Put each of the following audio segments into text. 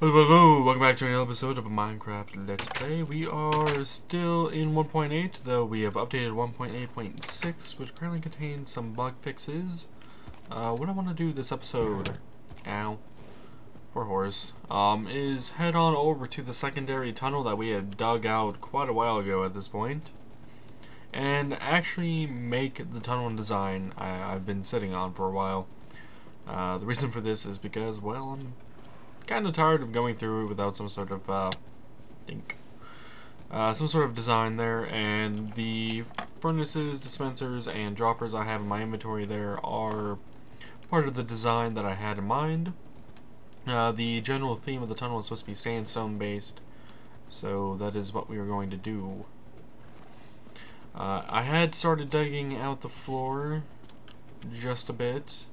Hello, welcome back to another episode of a Minecraft Let's Play. We are still in 1.8, though we have updated 1.8.6, which apparently contains some bug fixes. What I want to do this episode, poor horse, is head on over to the secondary tunnel that we had dug out quite a while ago at this point, and actually make the tunnel design I've been sitting on for a while. The reason for this is because, well, I'm kind of tired of going through it without some sort of some sort of design there, and the furnaces, dispensers, and droppers I have in my inventory there are part of the design that I had in mind. The general theme of the tunnel is supposed to be sandstone based, so that is what we are going to do. I had started digging out the floor just a bit,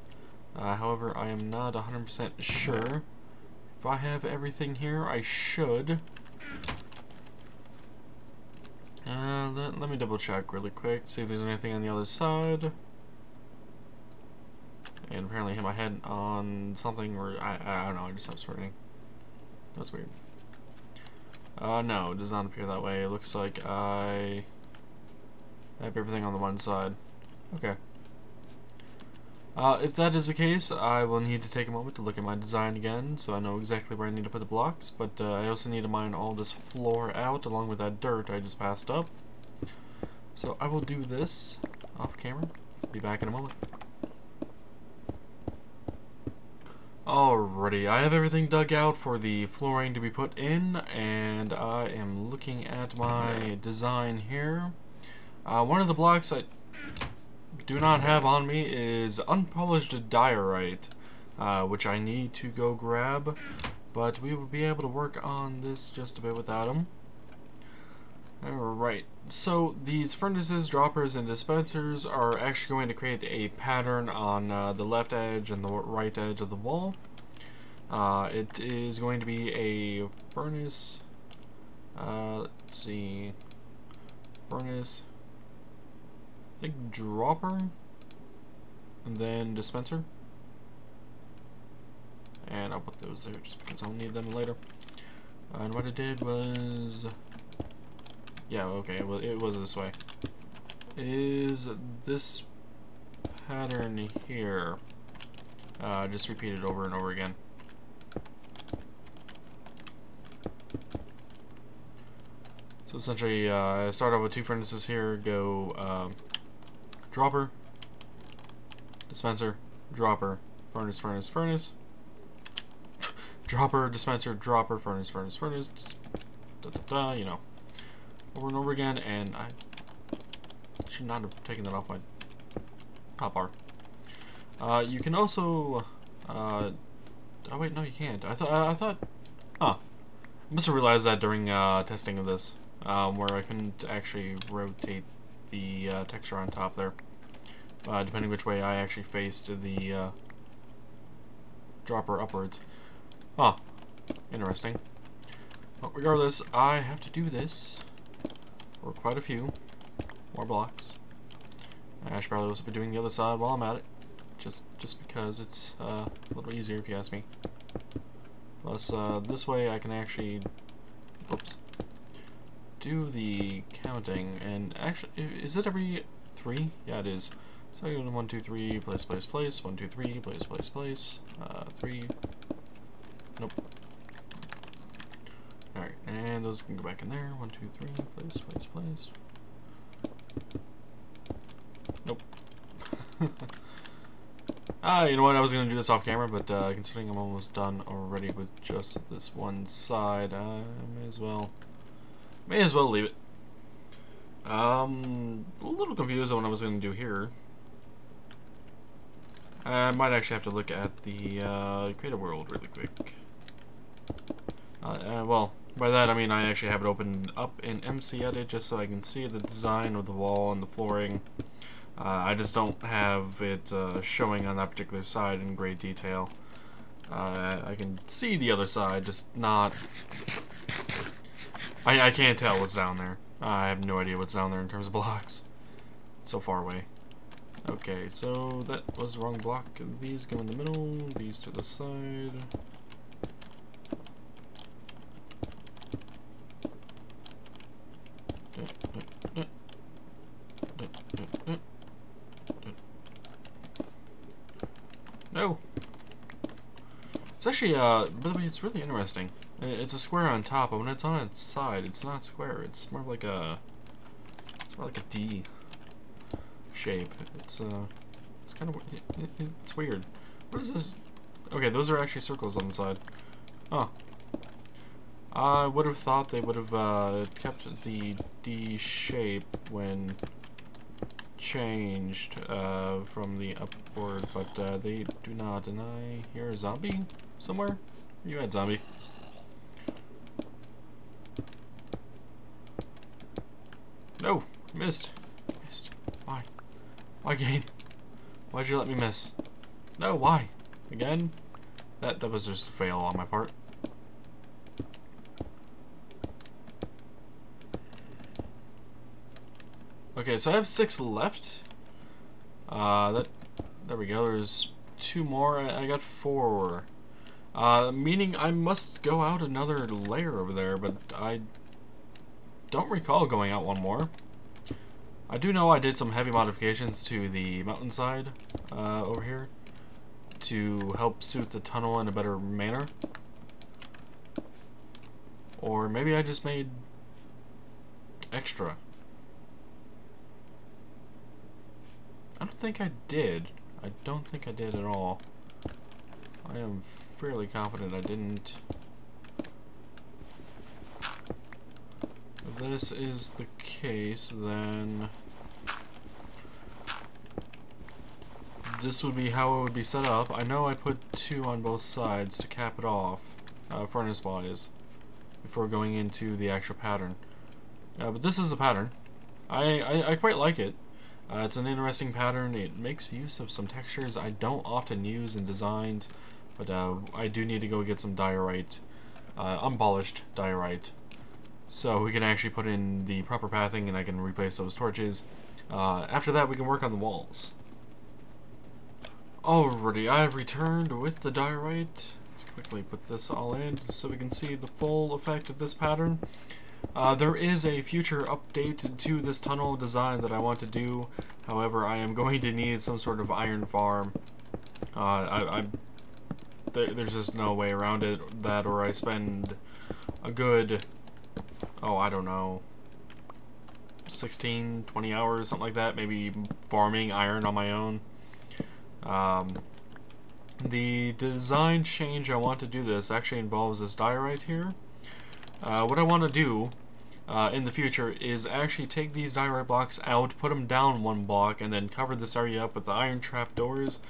however I am not 100% sure. If I have everything here, I should. Let me double check really quick, see if there's anything on the other side. And apparently hit my head on something, or I don't know, I just stopped sorting. That's weird. No, it does not appear that way. It looks like I have everything on the one side. Okay. If that is the case, I will need to take a moment to look at my design again, so I know exactly where I need to put the blocks, but I also need to mine all this floor out, along with that dirt I just passed up. So I will do this off camera. Be back in a moment. Alrighty, I have everything dug out for the flooring to be put in, and I am looking at my design here. One of the blocks I do not have on me is unpolished diorite, which I need to go grab, but we will be able to work on this just a bit without them. Alright, so these furnaces, droppers, and dispensers are actually going to create a pattern on the left edge and the right edge of the wall. It is going to be a furnace, let's see, furnace, I think dropper, and then dispenser, and I'll put those there just because I'll need them later. And what I did was, yeah, okay, it was this way. Is this pattern here? Just repeat it over and over again. So essentially, I start off with two furnaces here, go dropper, dispenser, dropper, furnace, furnace, furnace, dropper, dispenser, dropper, furnace, furnace, furnace, just you know, over and over again. And I should not have taken that off my hotbar. You can also, oh wait, no, you can't. I thought, I must have realized that during testing of this, where I couldn't actually rotate the texture on top there, depending which way I actually faced the dropper upwards. Oh, interesting. But regardless, I have to do this for quite a few more blocks. I should probably also be doing the other side while I'm at it, just because it's a little easier if you ask me. Plus, this way I can actually, oops, do the counting, and actually, is it every 3? Yeah, it is. So I go to 1, 2, 3, place, place, place, 1, 2, 3, place, place, place, 3, nope. Alright, and those can go back in there, 1, 2, 3, place, place, place. Nope. You know what, I was going to do this off camera, but considering I'm almost done already with just this one side, I may as well leave it. A little confused on what I was going to do here. I might actually have to look at the creative world really quick. Well, by that I mean I actually have it opened up in MC Edit just so I can see the design of the wall and the flooring. I just don't have it showing on that particular side in great detail. I can see the other side, just not... I can't tell what's down there. I have no idea what's down there in terms of blocks. It's so far away. Okay, so that was the wrong block. These go in the middle, these to the side. It's actually, by the way, it's really interesting. It's a square on top, but when it's on its side, it's not square. It's more like a D shape. It's kind of, it's weird. What is this? Okay, those are actually circles on the side. Oh. I would have thought they would have kept the D shape when changed from the upward, but they do not. And I hear a zombie somewhere? Where you at, zombie? No! Missed! Missed. Why? Why, game? Why'd you let me miss? No, why? Again? That was just a fail on my part. Okay, so I have 6 left. There we go. There's 2 more. I got 4. Meaning I must go out another layer over there, but I don't recall going out one more. I do know I did some heavy modifications to the mountainside over here to help suit the tunnel in a better manner. Or maybe I just made extra. I don't think I did. I don't think I did at all. I am fairly confident I didn't. If this is the case, then this would be how it would be set up. I know I put 2 on both sides to cap it off, furnace-wise, before going into the actual pattern. But this is the pattern. I quite like it. It's an interesting pattern. It makes use of some textures I don't often use in designs, but I do need to go get some diorite, unpolished diorite, so we can actually put in the proper pathing and I can replace those torches. After that we can work on the walls. Alrighty, I have returned with the diorite. Let's quickly put this all in so we can see the full effect of this pattern. There is a future update to this tunnel design that I want to do. However, I am going to need some sort of iron farm. There's just no way around it. That, or I spend a good, oh, I don't know, 16, 20 hours, something like that, maybe farming iron on my own. The design change I want to do this actually involves this diorite here. What I want to do in the future is actually take these diorite blocks out, put them down 1 block, and then cover this area up with the iron trap doors.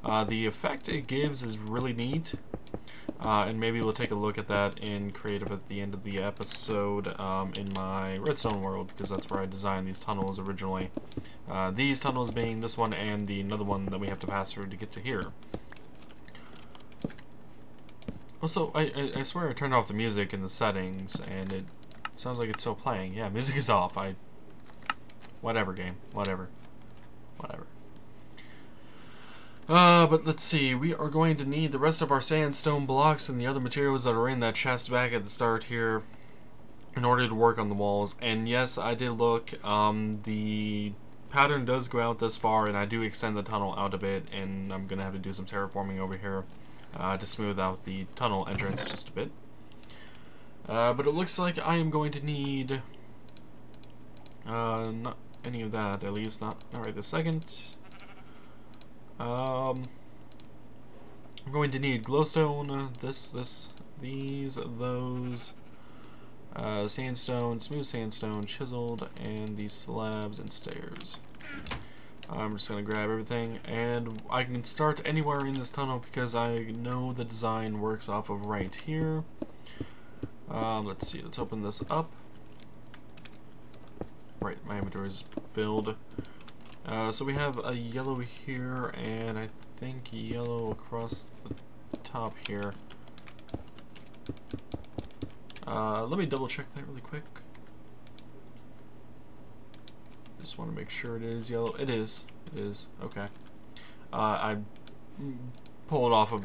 The effect it gives is really neat, and maybe we'll take a look at that in creative at the end of the episode in my redstone world, because that's where I designed these tunnels originally. These tunnels being this one and another one that we have to pass through to get to here. Also, I swear I turned off the music in the settings, and it sounds like it's still playing. Yeah, music is off. Whatever, game. Whatever. But let's see. We are going to need the rest of our sandstone blocks and the other materials that are in that chest back at the start here in order to work on the walls. And yes, I did look. The pattern does go out this far, and I do extend the tunnel out a bit, and I'm going to have to do some terraforming over here to smooth out the tunnel entrance just a bit. But it looks like I am going to need not any of that, at least not right this second. I'm going to need glowstone, these, those, sandstone, smooth sandstone, chiseled, and these slabs and stairs. I'm just going to grab everything, and I can start anywhere in this tunnel because I know the design works off of right here. Let's see, let's open this up. Right, my inventory is filled. So we have a yellow here, and I think yellow across the top here. Let me double check that really quick. Just want to make sure it is yellow. It is. It is. Okay. I pulled off of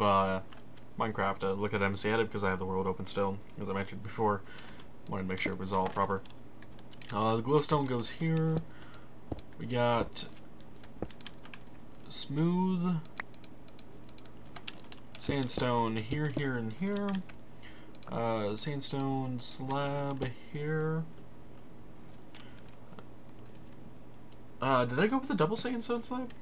Minecraft to look at MC Edit because I have the world open still, as I mentioned before. Wanted to make sure it was all proper. The glowstone goes here. We got smooth sandstone here, here, and here. Sandstone slab here. Did I go with the double sandstone slab?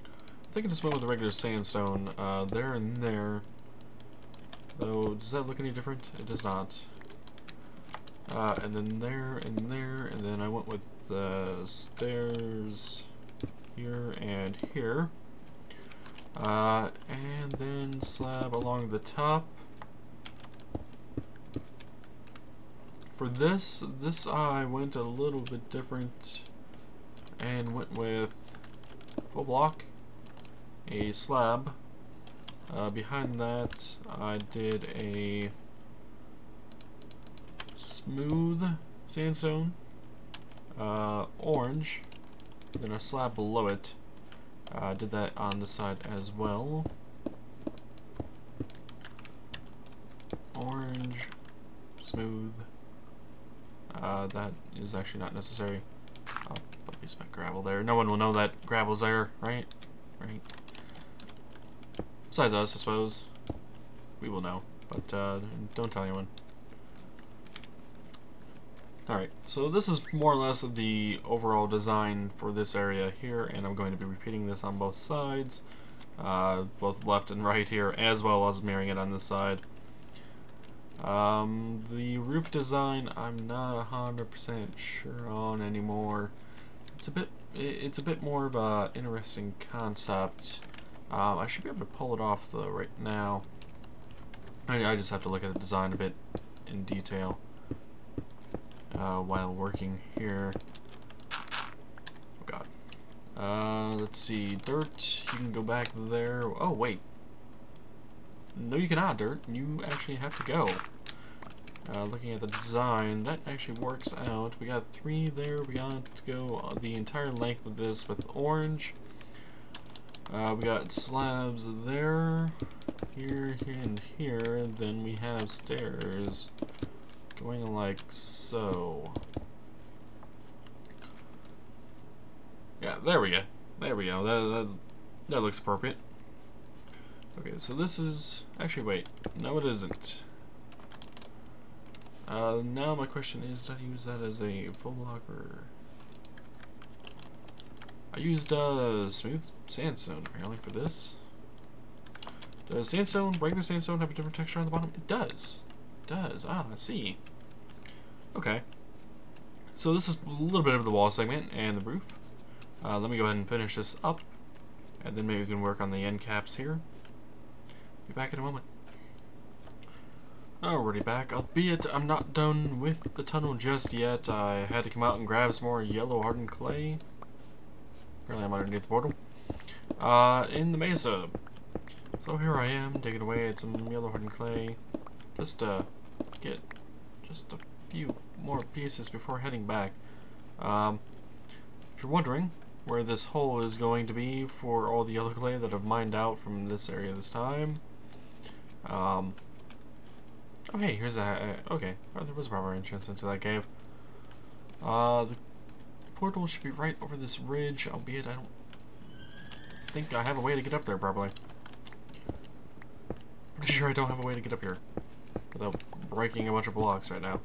I think I just went with the regular sandstone. There and there. Though, does that look any different? It does not. And then there and there, and then I went with stairs here and here. And then slab along the top. For this I went a little bit different and went with full block, a slab. Behind that I did a smooth sandstone, orange, then a slab below it. Did that on the side as well. Orange, smooth. That is actually not necessary. I'll put a speck gravel there. No one will know that gravel's there, right? Right. Besides us, I suppose. We will know, but don't tell anyone. Alright, so this is more or less the overall design for this area here, and I'm going to be repeating this on both sides, both left and right here, as well as mirroring it on this side. The roof design I'm not 100% sure on anymore. It's a bit more of a interesting concept. I should be able to pull it off though right now. I just have to look at the design a bit in detail while working here. Oh god. Let's see, dirt, you can go back there. Oh wait. No, you cannot, dirt. You actually have to go. Looking at the design, that actually works out. We got 3 there. We got to go the entire length of this with orange. We got slabs there, here, here, and here. And then we have stairs going like so. Yeah, there we go. There we go. That looks appropriate. Okay, so this is... Actually, wait. No, it isn't. Now my question is, did I use that as a full block or... I used smooth sandstone apparently for this. Does sandstone, regular sandstone, have a different texture on the bottom? It does. It does. Ah, I see. Okay. So this is a little bit of the wall segment and the roof. Let me go ahead and finish this up, and then maybe we can work on the end caps here. Be back in a moment. Already back, albeit I'm not done with the tunnel just yet. I had to come out and grab some more yellow hardened clay. Apparently I'm underneath the portal. In the mesa. So here I am, digging away at some yellow hardened clay. Just to get just a few more pieces before heading back. If you're wondering where this hole is going to be for all the yellow clay that I've mined out from this area this time. Oh hey, here's a... okay, oh, there was a proper entrance into that cave. The portal should be right over this ridge, albeit I don't think I have a way to get up there properly. Pretty sure I don't have a way to get up here without breaking a bunch of blocks right now.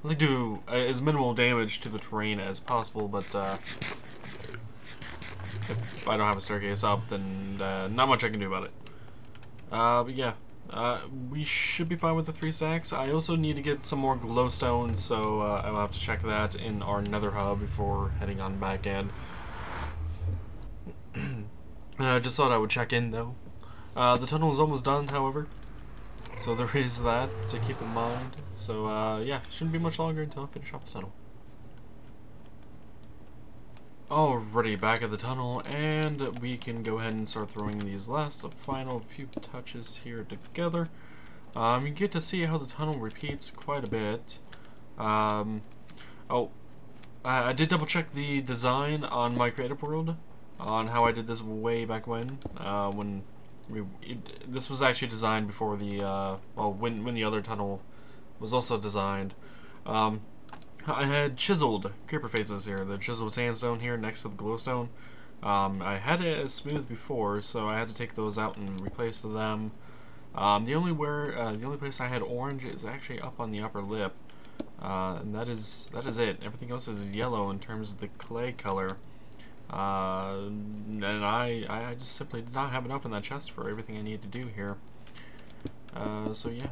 I'd like to do as minimal damage to the terrain as possible, but if I don't have a staircase up, then not much I can do about it. But yeah, we should be fine with the 3 stacks. I also need to get some more glowstone, so I'll have to check that in our nether hub before heading on back in. I just thought I would check in though. The tunnel is almost done, however, so there is that to keep in mind. So yeah, shouldn't be much longer until I finish off the tunnel. Alrighty, back at the tunnel, and we can go ahead and start throwing these last final few touches here together. You get to see how the tunnel repeats quite a bit. I did double check the design on my creative world on how I did this way back when this was actually designed before the when the other tunnel was also designed. I had chiseled creeper faces here, the chiseled sandstone here next to the glowstone. I had it as smooth before, so I had to take those out and replace them. The only place I had orange is actually up on the upper lip, and that is it. Everything else is yellow in terms of the clay color, and I just simply did not have enough in that chest for everything I need to do here. So yeah.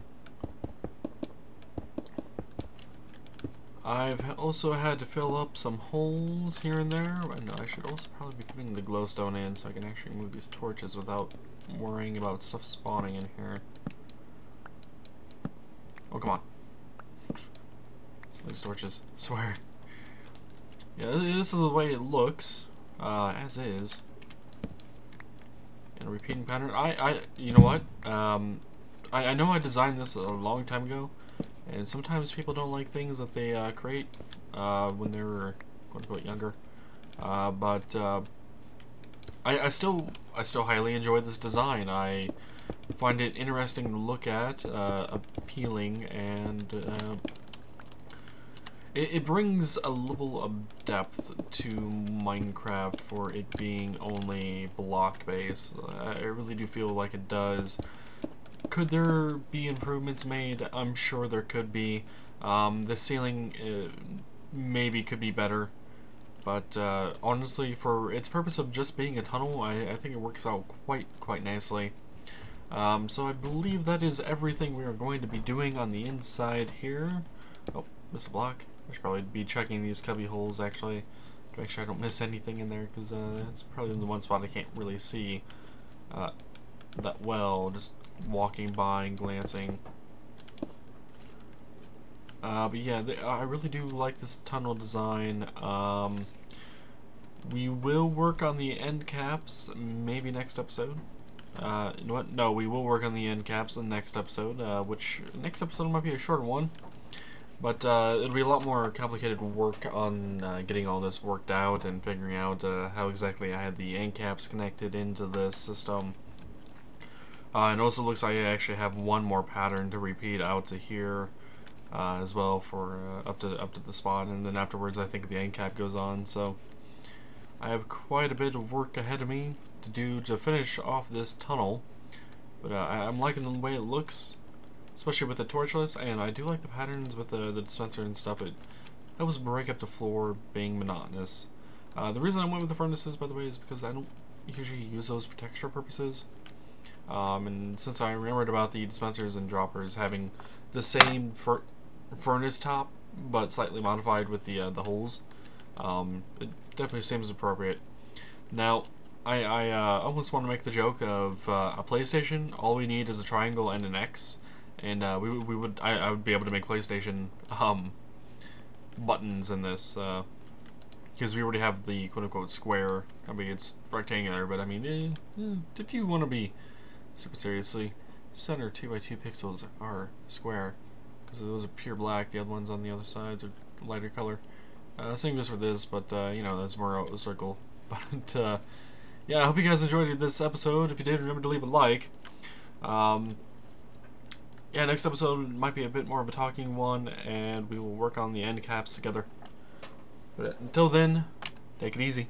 I've also had to fill up some holes here and there, and I should also probably be putting the glowstone in so I can actually move these torches without worrying about stuff spawning in here. Oh, come on. Some of these torches, I swear. Yeah, this is the way it looks, as is. And a repeating pattern. You know what? I know I designed this a long time ago, and sometimes people don't like things that they create when they're quote-unquote younger. But I still highly enjoy this design. I find it interesting to look at, appealing, and it brings a level of depth to Minecraft for it being only block-based. I really do feel like it does. Could there be improvements made? I'm sure there could be. The ceiling maybe could be better, but honestly, for its purpose of just being a tunnel, I think it works out quite nicely. So I believe that is everything we are going to be doing on the inside here. Oh, missed a block. I should probably be checking these cubby holes actually to make sure I don't miss anything in there, because that's probably the one spot I can't really see that well, just walking by and glancing. But yeah, I really do like this tunnel design. We will work on the end caps maybe next episode. You know what? No, we will work on the end caps in the next episode, which next episode might be a shorter one. But it'll be a lot more complicated work on getting all this worked out and figuring out how exactly I had the end caps connected into this system. And also looks like I actually have one more pattern to repeat out to here as well for up to the spot, and then afterwards I think the end cap goes on. So I have quite a bit of work ahead of me to do to finish off this tunnel, but I'm liking the way it looks, especially with the torchless, and I do like the patterns with the dispenser and stuff. It helps break up the floor being monotonous. The reason I went with the furnaces, by the way, is because I don't usually use those for texture purposes. And since I remembered about the dispensers and droppers having the same furnace top, but slightly modified with the holes, it definitely seems appropriate. Now, I almost want to make the joke of a PlayStation. All we need is a triangle and an X, and I would be able to make PlayStation buttons in this, because we already have the quote-unquote square. I mean, it's rectangular, but I mean, if you want to be super seriously, center 2x2 pixels are square, because those are pure black. The other ones on the other sides are lighter color. Same goes for this, but you know, that's more a circle. But yeah, I hope you guys enjoyed this episode. If you did, remember to leave a like. Yeah, next episode might be a bit more of a talking one, and we will work on the end caps together. But until then, take it easy.